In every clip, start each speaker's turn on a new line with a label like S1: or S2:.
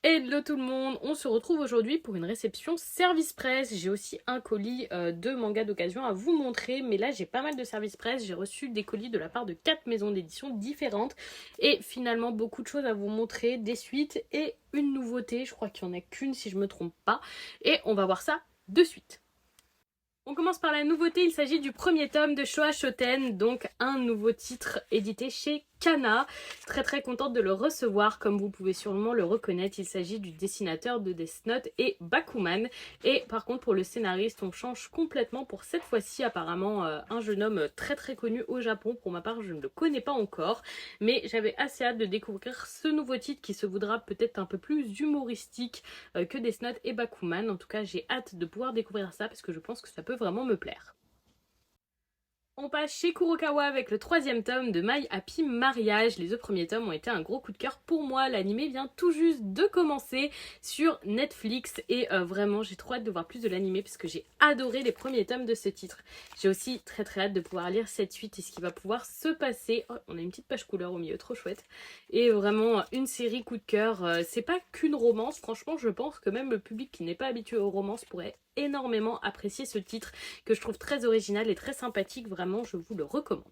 S1: Hello tout le monde, on se retrouve aujourd'hui pour une réception service presse. J'ai aussi un colis de manga d'occasion à vous montrer, mais là j'ai pas mal de service presse. J'ai reçu des colis de la part de 4 maisons d'édition différentes et finalement beaucoup de choses à vous montrer, des suites et une nouveauté. Je crois qu'il n'y en a qu'une si je me trompe pas et on va voir ça de suite. On commence par la nouveauté, il s'agit du premier tome de Showa Shoten, donc un nouveau titre édité chez Kana. Très contente de le recevoir, comme vous pouvez sûrement le reconnaître, il s'agit du dessinateur de Death Note et Bakuman. Et par contre pour le scénariste, on change complètement pour cette fois-ci apparemment un jeune homme très connu au Japon. Pour ma part, je ne le connais pas encore, mais j'avais assez hâte de découvrir ce nouveau titre qui se voudra peut-être un peu plus humoristique que Death Note et Bakuman. En tout cas, j'ai hâte de pouvoir découvrir ça parce que je pense que ça peut vraiment me plaire. On passe chez Kurokawa avec le troisième tome de My Happy Marriage. Les deux premiers tomes ont été un gros coup de cœur pour moi. L'anime vient tout juste de commencer sur Netflix et vraiment j'ai trop hâte de voir plus de l'anime parce que j'ai adoré les premiers tomes de ce titre. J'ai aussi très hâte de pouvoir lire cette suite et ce qui va pouvoir se passer. Oh, on a une petite page couleur au milieu, trop chouette. Et vraiment une série coup de cœur. C'est pas qu'une romance, franchement je pense que même le public qui n'est pas habitué aux romances pourrait énormément apprécier ce titre que je trouve très original et très sympathique, vraiment je vous le recommande.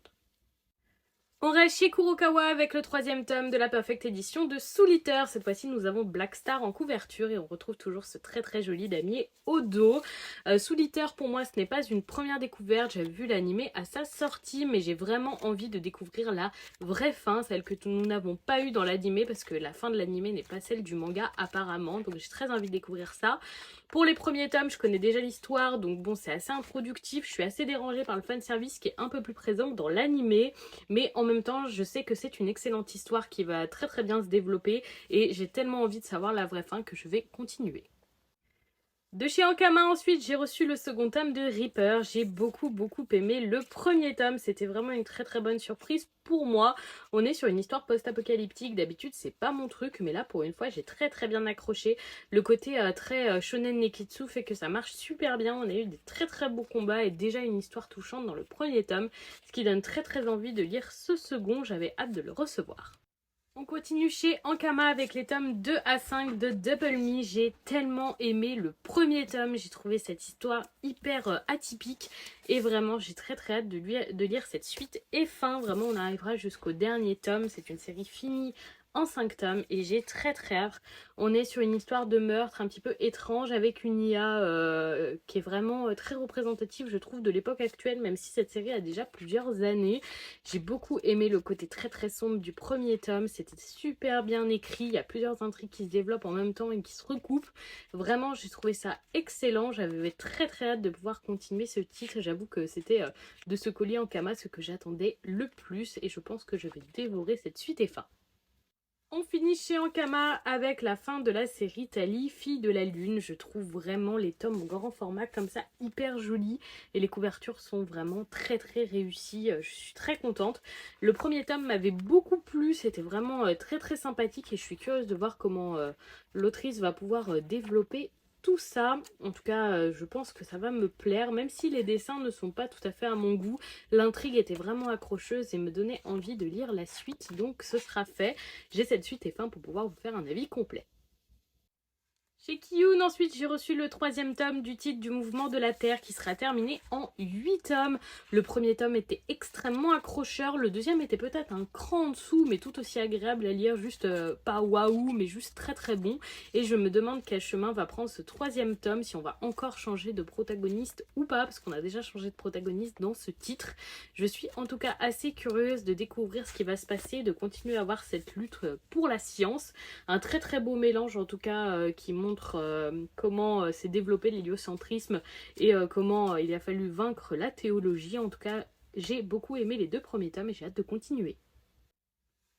S1: On reste chez Kurokawa avec le troisième tome de la Perfect Edition de Soul Eater. Cette fois-ci, nous avons Black Star en couverture et on retrouve toujours ce très joli damier au dos. Soul Eater, pour moi, ce n'est pas une première découverte. J'avais vu l'animé à sa sortie, mais j'ai vraiment envie de découvrir la vraie fin, celle que nous n'avons pas eue dans l'animé, parce que la fin de l'animé n'est pas celle du manga apparemment. Donc j'ai très envie de découvrir ça. Pour les premiers tomes, je connais déjà l'histoire, donc bon, c'est assez introductif. Je suis assez dérangée par le fanservice qui est un peu plus présent dans l'animé, mais en même temps, je sais que c'est une excellente histoire qui va très bien se développer et j'ai tellement envie de savoir la vraie fin que je vais continuer. De chez Ankama ensuite, j'ai reçu le second tome de Reaper. J'ai beaucoup aimé le premier tome. C'était vraiment une très bonne surprise pour moi. On est sur une histoire post-apocalyptique. D'habitude, c'est pas mon truc, mais là, pour une fois, j'ai très bien accroché. Le côté très shonen neketsu fait que ça marche super bien. On a eu des très beaux combats et déjà une histoire touchante dans le premier tome, ce qui donne très envie de lire ce second. J'avais hâte de le recevoir. On continue chez Ankama avec les tomes 2 à 5 de Double Me. J'ai tellement aimé le premier tome, j'ai trouvé cette histoire hyper atypique et vraiment j'ai très hâte de lire cette suite et fin. Vraiment on arrivera jusqu'au dernier tome, c'est une série finie en 5 tomes et j'ai très hâte. On est sur une histoire de meurtre un petit peu étrange avec une IA qui est vraiment très représentative je trouve de l'époque actuelle, même si cette série a déjà plusieurs années. J'ai beaucoup aimé le côté très sombre du premier tome, c'était super bien écrit, il y a plusieurs intrigues qui se développent en même temps et qui se recoupent. Vraiment j'ai trouvé ça excellent, j'avais très hâte de pouvoir continuer ce titre. J'avoue que c'était de ce colis Ankama ce que j'attendais le plus et je pense que je vais dévorer cette suite et fin. On finit chez Ankama avec la fin de la série Tali, Fille de la Lune. Je trouve vraiment les tomes en grand format comme ça hyper jolis et les couvertures sont vraiment très réussies. Je suis très contente. Le premier tome m'avait beaucoup plu, c'était vraiment très sympathique et je suis curieuse de voir comment l'autrice va pouvoir développer tout ça. En tout cas, je pense que ça va me plaire, même si les dessins ne sont pas tout à fait à mon goût. L'intrigue était vraiment accrocheuse et me donnait envie de lire la suite, donc ce sera fait. J'ai cette suite et fin pour pouvoir vous faire un avis complet. Chez Kiyun, ensuite, j'ai reçu le troisième tome du titre du Mouvement de la Terre qui sera terminé en 8 tomes. Le premier tome était extrêmement accrocheur, le deuxième était peut-être un cran en dessous, mais tout aussi agréable à lire, juste pas waouh, mais juste très bon. Et je me demande quel chemin va prendre ce troisième tome, si on va encore changer de protagoniste ou pas, parce qu'on a déjà changé de protagoniste dans ce titre. Je suis en tout cas assez curieuse de découvrir ce qui va se passer, de continuer à voir cette lutte pour la science. Un très beau mélange en tout cas qui montre comment s'est développé l'héliocentrisme et comment il a fallu vaincre la théologie. En tout cas, j'ai beaucoup aimé les deux premiers tomes et j'ai hâte de continuer.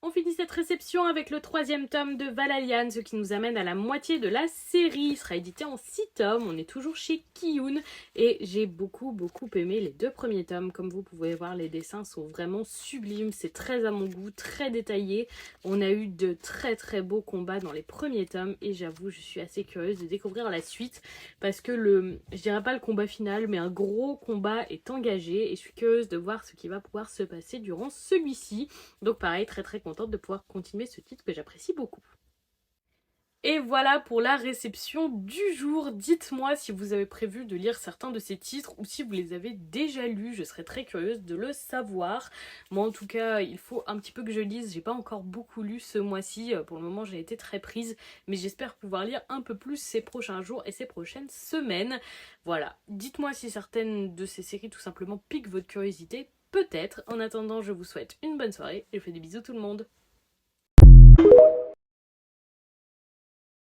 S1: On finit cette réception avec le troisième tome de Valalian, ce qui nous amène à la moitié de la série. Il sera édité en 6 tomes, on est toujours chez Kiyun et j'ai beaucoup aimé les deux premiers tomes. Comme vous pouvez voir, les dessins sont vraiment sublimes, c'est très à mon goût, très détaillé. On a eu de très beaux combats dans les premiers tomes et j'avoue, je suis assez curieuse de découvrir la suite parce que je dirais pas le combat final, mais un gros combat est engagé et je suis curieuse de voir ce qui va pouvoir se passer durant celui-ci. Donc pareil, très contente de pouvoir continuer ce titre que j'apprécie beaucoup. Et voilà pour la réception du jour. Dites-moi si vous avez prévu de lire certains de ces titres ou si vous les avez déjà lus. Je serais très curieuse de le savoir. Moi en tout cas, il faut un petit peu que je lise. J'ai pas encore beaucoup lu ce mois-ci. Pour le moment, j'ai été très prise. Mais j'espère pouvoir lire un peu plus ces prochains jours et ces prochaines semaines. Voilà. Dites-moi si certaines de ces séries tout simplement piquent votre curiosité. Peut-être. En attendant, je vous souhaite une bonne soirée et je fais des bisous tout le monde.